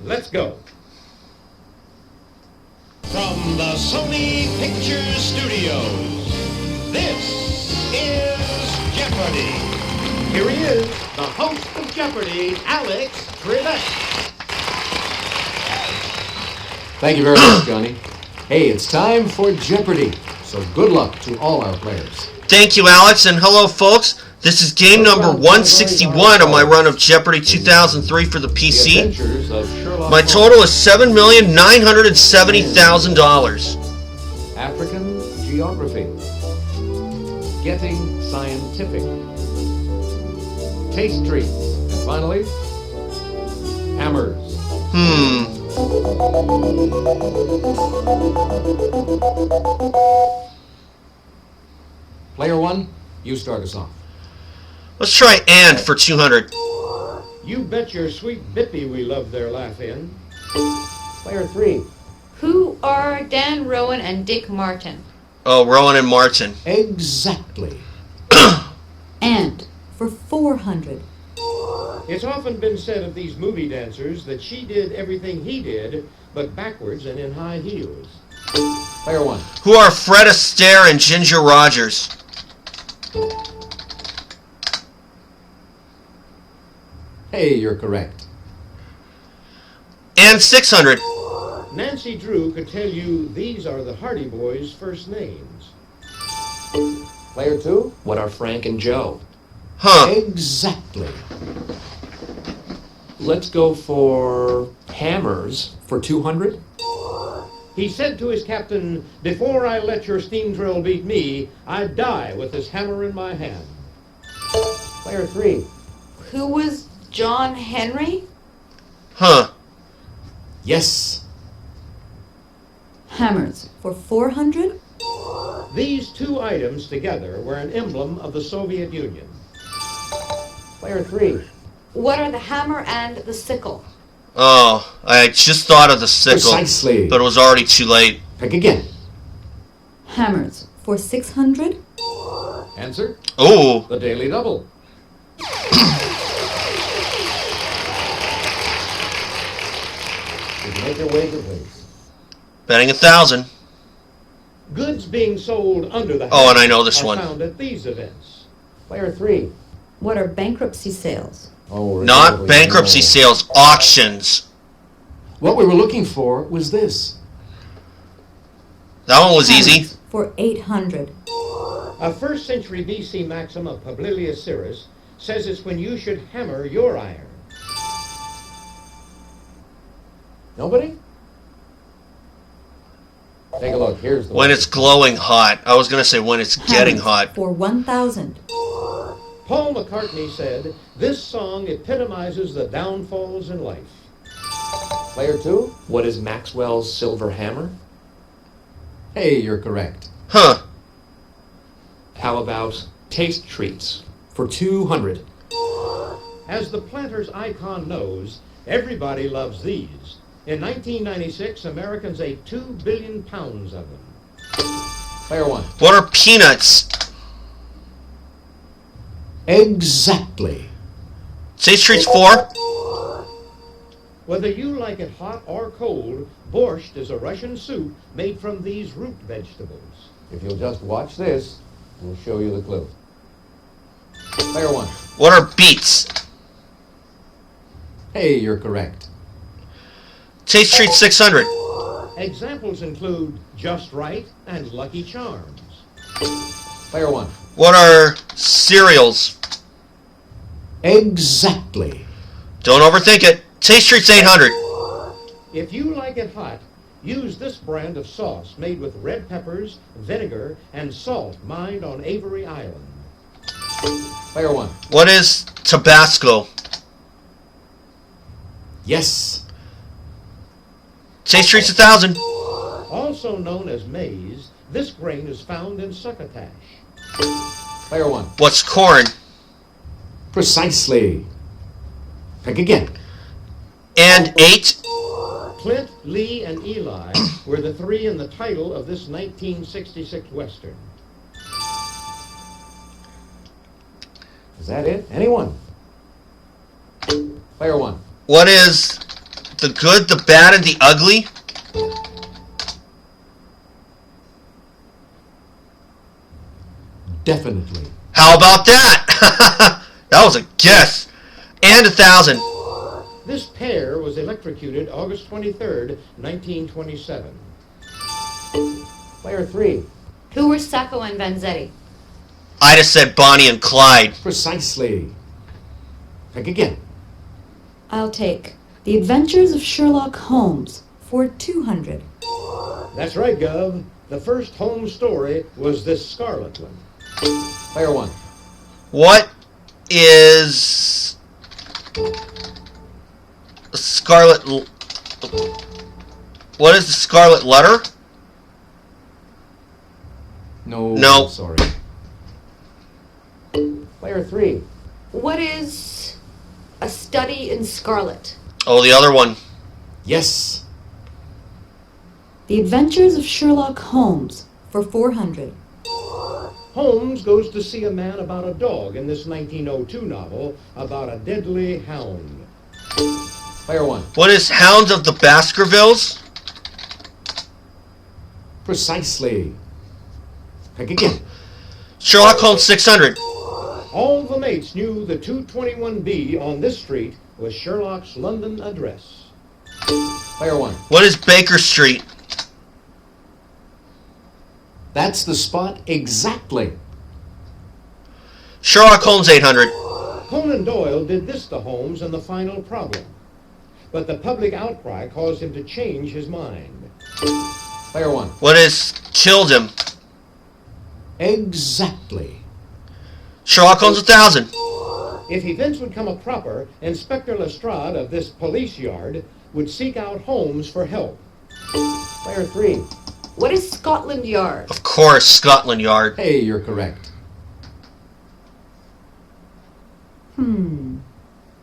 Let's go. From the Sony Pictures Studios, this is Jeopardy! Here he is, the host of Jeopardy, Alex Trebek. Thank you very much, Johnny. Hey, it's time for Jeopardy! So good luck to all our players. Thank you, Alex, and hello, folks. This is game number 161 of my run of Jeopardy 2003 for the PC. My total is $7,970,000. African geography. Getting scientific. Taste treats. And finally, hammers. Player one, you start us off. Let's try and for 200. You bet your sweet bippy we love their laugh in. Player three. Who are Dan Rowan and Dick Martin? Oh, Rowan and Martin. Exactly. And for 400. It's often been said of these movie dancers that she did everything he did, but backwards and in high heels. Player one. Who are Fred Astaire and Ginger Rogers? Hey, you're correct. And 600. Nancy Drew could tell you these are the Hardy Boys' first names. Player two. What are Frank and Joe? Huh. Exactly. Let's go for hammers for 200. He said to his captain, "Before I let your steam drill beat me, I'd die with this hammer in my hand." Player three. Who was John Henry? Huh. Yes. Hammers for 400. These two items together were an emblem of the Soviet Union. Player three. What are the hammer and the sickle? Oh, I just thought of the sickle. Precisely. But it was already too late. Pick again. Hammers for 600. Answer. Oh. The Daily Double. Would you make your wager, please? Betting 1,000. Goods being sold under the Oh, and I know this are one. found at these events. Player three. What are bankruptcy sales? Oh, Not really? bankruptcy No. sales, auctions. What we were looking for was this. That one was easy. Hammers for 800. A 1st century BC maxim of Publilius Syrus says it's when you should hammer your iron. Nobody? Take a look. Here's the When one. it's glowing hot. I was going to say when it's getting Hammers hot. for 1,000. Paul McCartney said, "This song epitomizes the downfalls in life." Player two. What is Maxwell's silver hammer? Hey, you're correct. Huh. How about taste treats for 200? As the planter's icon knows, everybody loves these. In 1996, Americans ate 2 billion pounds of them. Player one. What are peanuts? Exactly. Taste treats 4? Whether you like it hot or cold, borscht is a Russian soup made from these root vegetables. If you'll just watch this, we'll show you the clue. Player one. What are beets? Hey, you're correct. Taste treats 600. Examples include Just Right and Lucky Charms. Player one. What are cereals? Exactly. Don't overthink it. Taste treats 800. If you like it hot, use this brand of sauce made with red peppers, vinegar, and salt mined on Avery Island. Player one. What is Tabasco? Yes. Taste treats 1,000. Also known as maize, this grain is found in succotash. Player one. What's corn? Precisely. Pick again. And 8? Clint, Lee, and Eli were the three in the title of this 1966 Western. Is that it? Anyone? Player one. What is The Good, the Bad, and the Ugly? Definitely. How about that? That was a guess. And 1,000. This pair was electrocuted August 23rd, 1927. Player 3. Who were Sacco and Vanzetti? I'd have said Bonnie and Clyde. Precisely. Pick again. I'll take The Adventures of Sherlock Holmes for 200. That's right, Gov. The first Holmes story was this Scarlet one. Player 1. What is a Scarlet? What is the Scarlet Letter? No. Sorry. Player 3. What is A Study in Scarlet? Oh, the other one. Yes. The Adventures of Sherlock Holmes for 400. Holmes goes to see a man about a dog in this 1902 novel about a deadly hound. Player 1. What is Hounds of the Baskervilles? Precisely. Pick again. Sherlock Holmes 600. All the mates knew the 221B on this street was Sherlock's London address. Player 1. What is Baker Street? That's the spot exactly. Sherlock Holmes 800. Conan Doyle did this to Holmes in The Final Problem, but the public outcry caused him to change his mind. Player 1. What is Killed Him? Exactly. Sherlock Holmes 1000. If events would come a cropper, Inspector Lestrade of this police yard would seek out Holmes for help. Player 3. What is Scotland Yard? Of course, Scotland Yard. Hey, you're correct.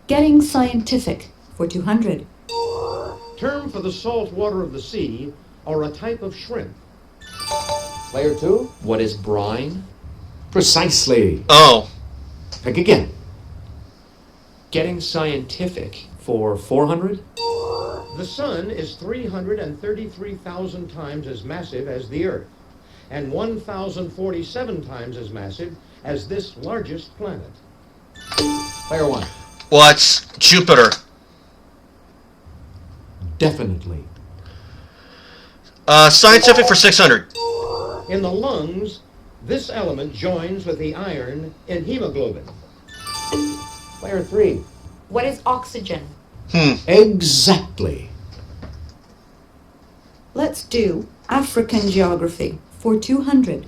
Getting Scientific for 200. Term for the salt water of the sea, or a type of shrimp. Player 2. What is brine? Precisely. Oh, Pick again. Getting Scientific for 400. The sun is 333,000 times as massive as the Earth, and 1,047 times as massive as this largest planet. Player 1. what's Jupiter? Definitely. Scientific for 600. In the lungs, this element joins with the iron in hemoglobin. Player 3. What is oxygen? Exactly. Let's do African Geography for 200.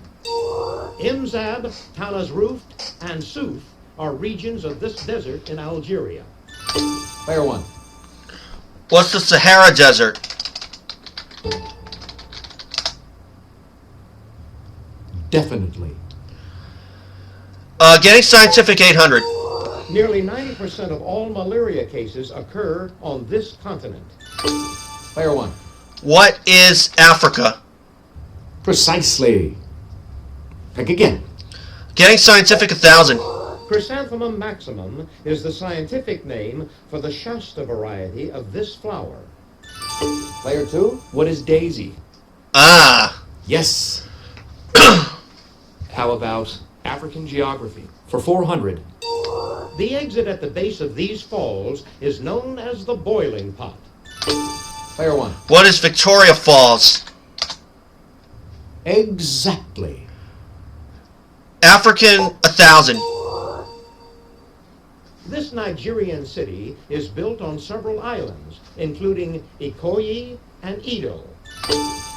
Imzab, Talazroof, and Souf are regions of this desert in Algeria. Player 1. What's the Sahara Desert? Definitely. Getting Scientific 800. Nearly 90% of all malaria cases occur on this continent. Player 1. What is Africa? Precisely. Pick again. Getting Scientific 1000. Chrysanthemum maximum is the scientific name for the Shasta variety of this flower. Player 2. What is daisy? Ah, Yes. How about African Geography for 400? The exit at the base of these falls is known as the boiling pot. Player 1. what is Victoria Falls? Exactly. African 1000. This Nigerian city is built on several islands, including Ikoyi and Edo.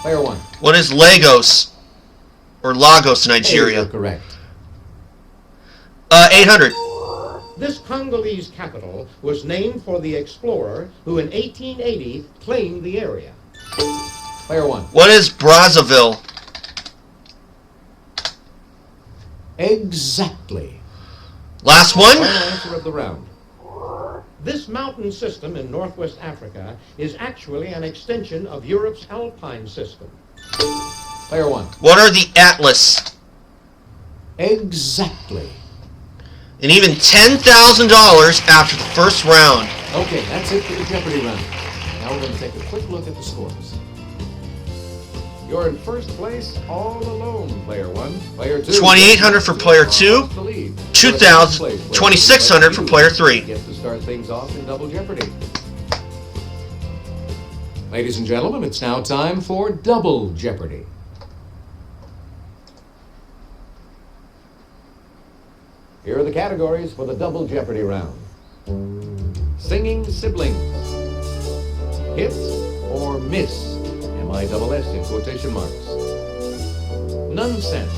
Player 1. What is Lagos? Or Lagos, Hey, Nigeria? you're correct. 800. This Congolese capital was named for the explorer who in 1880 claimed the area. Player 1. What is Brazzaville? Exactly. Last one? Final answer of the round. This mountain system in northwest Africa is actually an extension of Europe's alpine system. Player 1. What are the Atlas? Exactly. And even $10,000 after the first round. Okay, that's it for the Jeopardy round. Now Now we're going to take a quick look at the scores. You're in first place all alone, player one. Player two. 2,800 for player 2. 2,600 for player 3. Gets to start things off in Double Jeopardy. Ladies and gentlemen, it's now time for Double Jeopardy. Here are the categories for the Double Jeopardy round. Singing siblings. Hit or miss. M-I-double-S in quotation marks. Nonsense.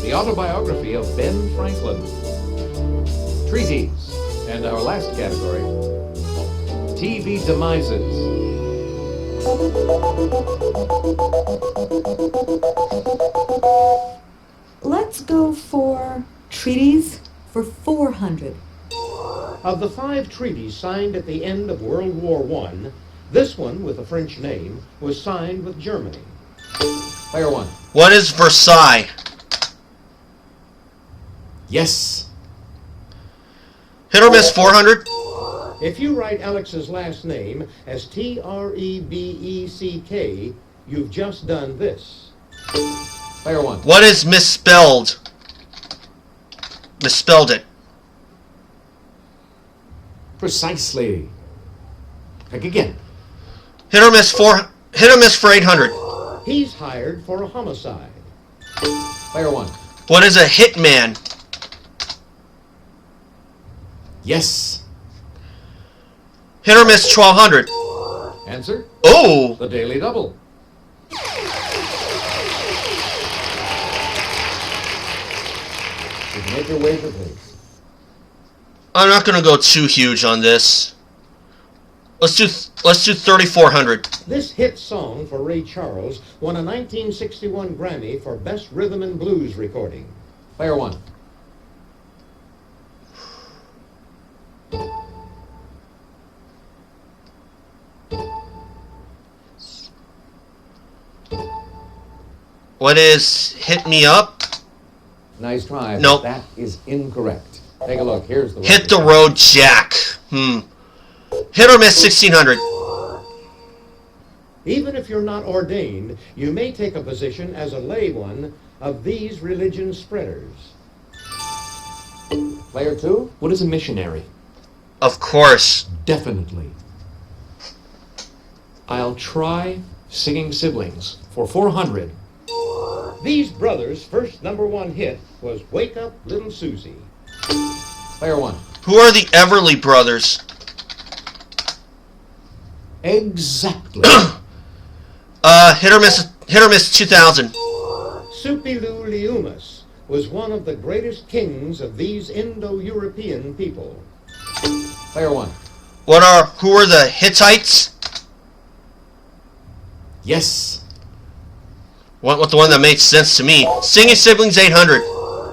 The autobiography of Ben Franklin. Treaties. And our last category, TV demises. Let's go for treaties for 400. Of the 5 treaties signed at the end of World War I, this one, with a French name, was signed with Germany. Player one. What is Versailles? Yes. Hit or miss 400? If you write Alex's last name as T-R-E-B-E-C-K, you've just done this. Player one. What is misspelled? Misspelled it. Precisely. Pick again. Hit or miss for 800. He's hired for a homicide. Player one. What is a hitman? Yes. Hit or miss 1,200. Answer, Oh, the Daily Double. You can make your wager, please. I'm not gonna go too huge on this. Let's do 3,400. This hit song for Ray Charles won a 1961 Grammy for Best Rhythm and Blues Recording. Player one. What is Hit Me Up? Nice try. Nope. That is incorrect. Take a look. Here's the Hit the Road Jack. Hit or miss 1,600. Even if you're not ordained, you may take a position as a lay one of these religion spreaders. Player two. What is a missionary? Of course. Definitely. I'll try singing siblings for 400. These brothers' first #1 hit was Wake Up Little Susie. Player one. Who are the Everly Brothers? Exactly. Hit or miss 2,000. Supilu Liumas was one of the greatest kings of these Indo-European people. Player one. Who are the Hittites? Yes. What the one that makes sense to me? Singing siblings 800.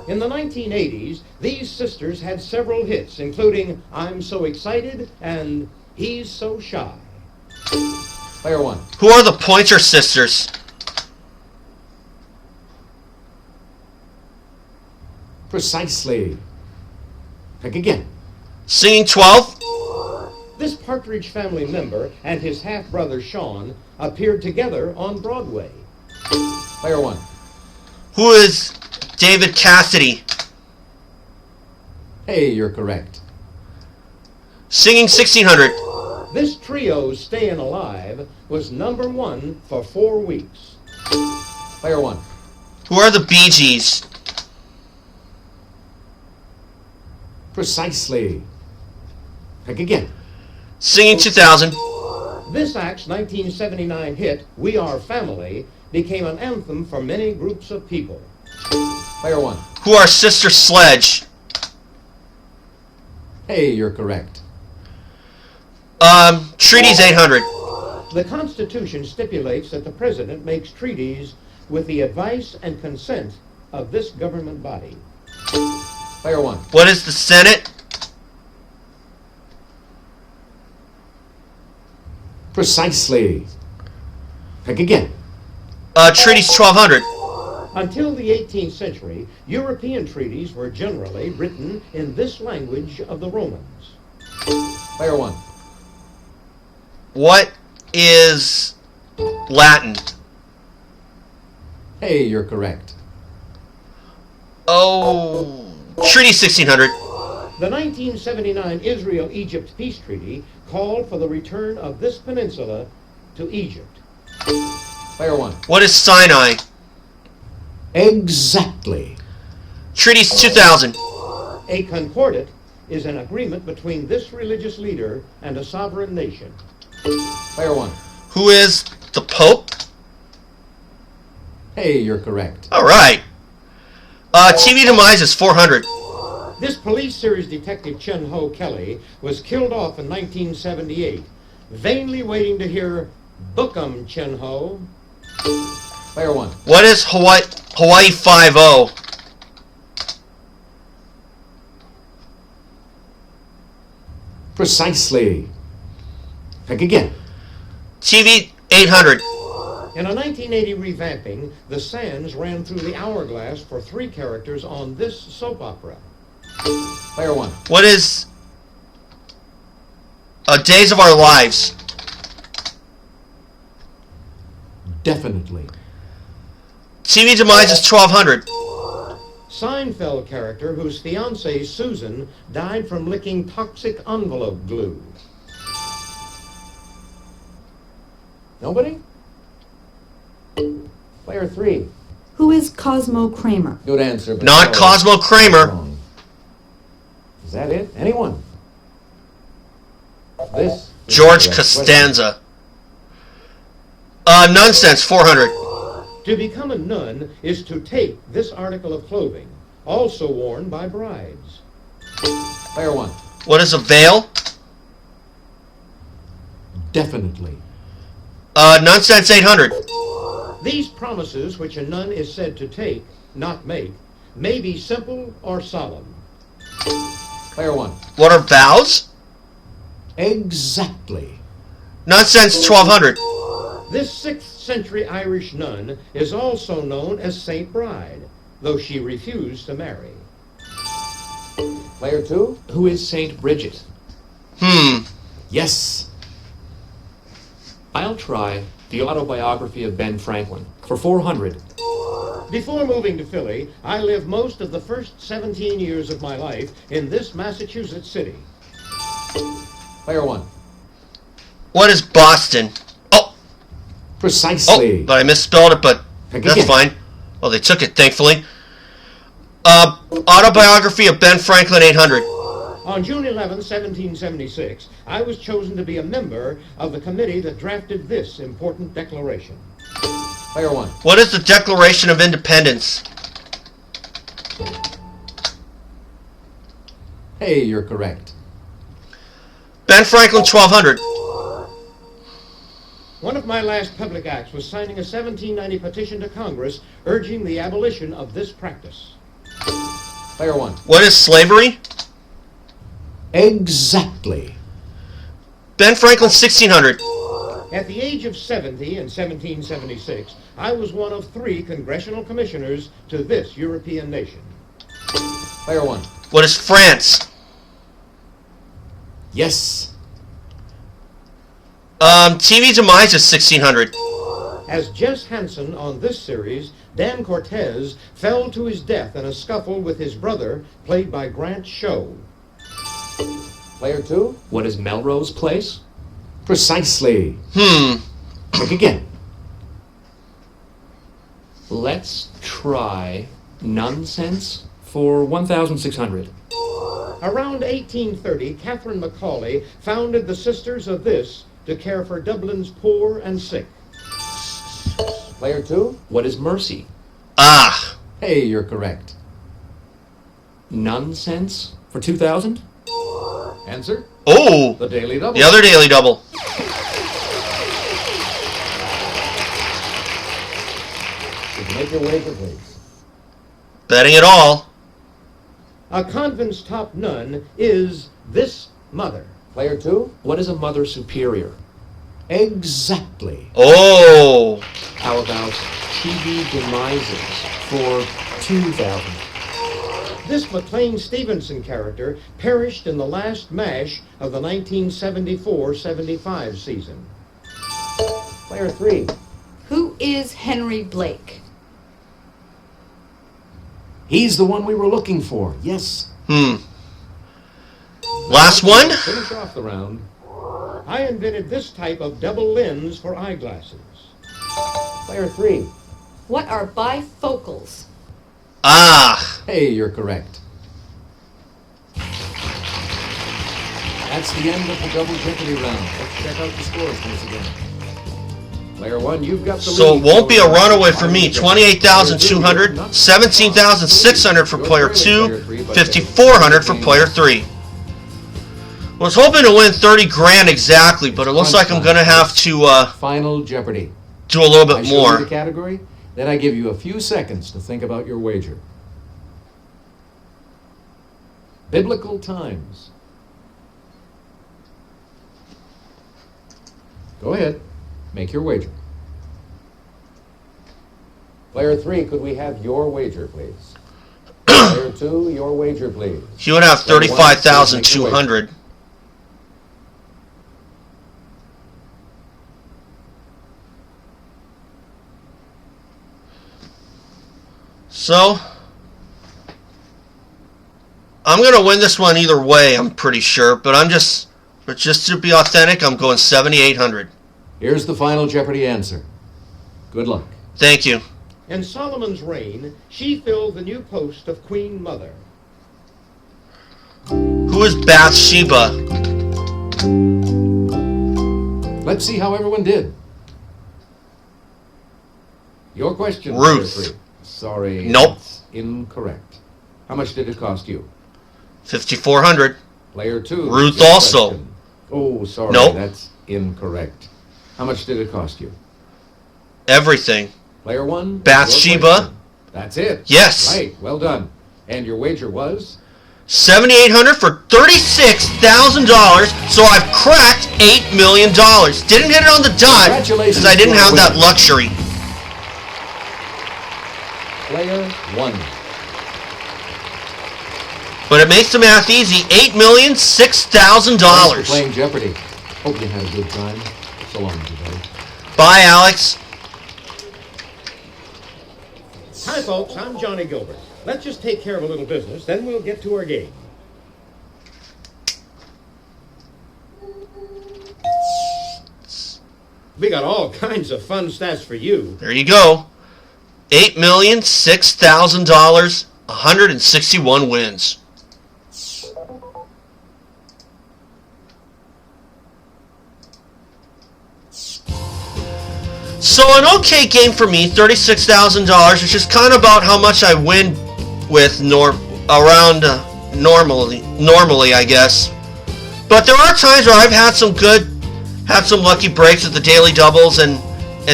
In the 1980s, these sisters had several hits, including I'm So Excited and He's So Shy. Player one. Who are the Pointer Sisters? Precisely. Pick again. Singing 12? This Partridge Family member and his half-brother Sean appeared together on Broadway. Player one. Who is David Cassidy? Hey, you're correct. Singing 1,600. This trio's Stayin' Alive was #1 for 4 weeks. Player one. Who are the Bee Gees? Precisely. Pick again. Singing 2,000. This act's 1979 hit, We Are Family, became an anthem for many groups of people. Player one. Who are Sister Sledge? Hey, you're correct. Treaties 800. The Constitution stipulates that the President makes treaties with the advice and consent of this government body. Player one. What is the Senate? Precisely. Pick again. Treaties 1,200. Until the 18th century, European treaties were generally written in this language of the Romans. Player one. What is Latin? Hey, you're correct. Oh, Treaty 1600. The 1979 Israel-Egypt peace treaty called for the return of this peninsula to Egypt. Player 1. What is Sinai? Exactly. Treaty 2000. A concordat is an agreement between this religious leader and a sovereign nation. Player 1. Who is the Pope? Hey, you're correct. All right. TV demise is 400. This police series detective Chen Ho Kelly was killed off in 1978, vainly waiting to hear "Book 'em, Chen Ho." Player 1. What is Hawaii 5-0? Precisely. Pick again. TV 800. In a 1980 revamping, The Sands ran through the hourglass for 3 characters on this soap opera. Player 1. What is Days of Our Lives? Definitely. TV demise is 1200. Seinfeld character whose fiancée Susan died from licking toxic envelope glue. Nobody? Player 3. Who is Cosmo Kramer? Good answer, but Not Cosmo Kramer. wrong. Is that it? Anyone? This is George the correct question. Costanza. Nonsense 400. To become a nun is to take this article of clothing, also worn by brides. Player 1. What is a veil? Definitely. Nonsense 800. These promises, which a nun is said to take, not make, may be simple or solemn. Player 1. What are vows? Exactly. Nonsense 1200. This 6th century Irish nun is also known as Saint Bride, though she refused to marry. Player 2. Who is Saint Bridget? Yes. I'll try the autobiography of Ben Franklin for 400. Before moving to Philly, I lived most of the first 17 years of my life in this Massachusetts city. Player 1. What is Boston? Oh, Precisely. but I misspelled it, but Pick that's again. fine. Well, they took it, thankfully. Autobiography of Ben Franklin 800. On June 11, 1776, I was chosen to be a member of the committee that drafted this important declaration. Player 1. What is the Declaration of Independence? Hey, you're correct. Ben Franklin 1200. One of my last public acts was signing a 1790 petition to Congress urging the abolition of this practice. Player 1. What is slavery? Exactly. Ben Franklin 1600. At the age of 70 in 1776, I was one of 3 congressional commissioners to this European nation. Player 1. What is France? Yes. TV demise is 1600. As Jess Hansen on this series, Dan Cortez fell to his death in a scuffle with his brother, played by Grant Show. Player 2. What is Melrose Place? Precisely. Pick again. Let's try Nonsense for 1,600. Around 1830, Catherine Macaulay founded the Sisters of This to care for Dublin's poor and sick. Player 2. What is Mercy? Ah, Hey, you're correct. Nonsense for 2,000? Answer. oh, The Daily Double. the other Daily Double. You can make your wager, please. Betting it all. A convent's top nun is this mother. Player 2. What is a Mother Superior? Exactly. Oh, How about TV Demises for 2,000? This McLean Stevenson character perished in the last MASH of the 1974-75 season. Player 3. Who is Henry Blake? He's the one we were looking for. Yes. Last one? Finish off the round. I invented this type of double lens for eyeglasses. Player 3. What are bifocals? Ah, Hey, you're correct. That's the end of the double Jeopardy round. Let's check out the scores once again. Player 1, you've got the so lead. it won't be a runaway for me. 28,200, 17,600 for player 2, 5,400 for player 3. I was hoping to win 30 grand exactly, but it looks like I'm going to have to Final Jeopardy. do a little I bit show you more. the category, then I give you a few seconds to think about your wager. Biblical times. Go ahead. Make your wager. Player 3, could we have your wager, please? Player 2, your wager, please. You would have 35,200. So, I'm going to win this one either way, I'm pretty sure, but just to be authentic, I'm going 7,800. Here's the Final Jeopardy answer. Good luck. Thank you. In Solomon's reign, she filled the new post of Queen Mother. Who is Bathsheba? Let's see how everyone did. Your question, Ruth. Player 3. Sorry. Nope. That's incorrect. How much did it cost you? 5,400. Player 2. Ruth your also. question. Oh, sorry. Nope. That's incorrect. How much did it cost you? Everything. Player 1. Bathsheba. your question. That's it. Yes. Right. Well done. And your wager was? 7,800 for $36,000. So I've cracked $8 million. Didn't hit it on the dot Congratulations because I didn't to our have that winner. luxury. Player 1. But it makes the math easy. Thanks for $8,006,000. playing Jeopardy. Hope you had a good time. So long, everybody. Bye, Alex. Hi, folks. I'm Johnny Gilbert. Let's just take care of a little business, then we'll get to our game. We got all kinds of fun stats for you. There you go. $8,006,000, 161 wins. So an okay game for me, $36,000, which is kind of about how much I win with normally, I guess. But there are times where I've had some lucky breaks with the daily doubles and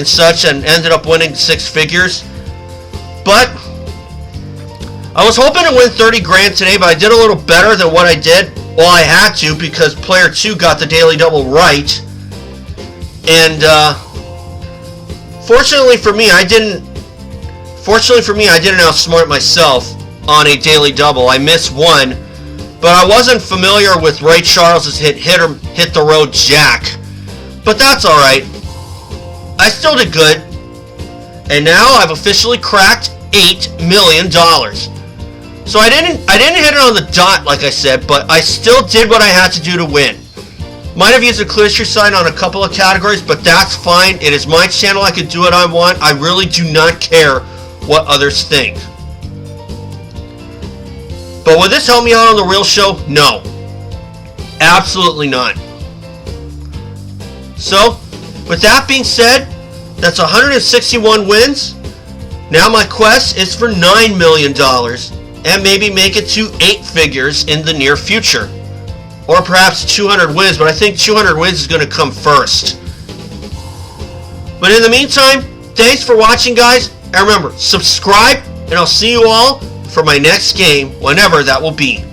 such, and ended up winning six figures. But I was hoping to win 30 grand today, but I did a little better than what I did. Well, I had to because player 2 got the daily double right. And fortunately for me, I didn't outsmart myself on a daily double. I missed one, but I wasn't familiar with Ray Charles's hit the road Jack. But that's all right. I still did good. And now I've officially cracked $8 million. So I didn't hit it on the dot, like I said, but I still did what I had to do to win. Might have used a clincher sign on a couple of categories, but that's fine. It is my channel. I can do what I want. I really do not care what others think. But would this help me out on the real show? No. Absolutely not. So, with that being said, that's 161 wins. Now my quest is for $9 million and maybe make it to 8 figures in the near future. Or perhaps 200 wins, but I think 200 wins is going to come first. But in the meantime, thanks for watching, guys. And remember, subscribe, and I'll see you all for my next game, whenever that will be.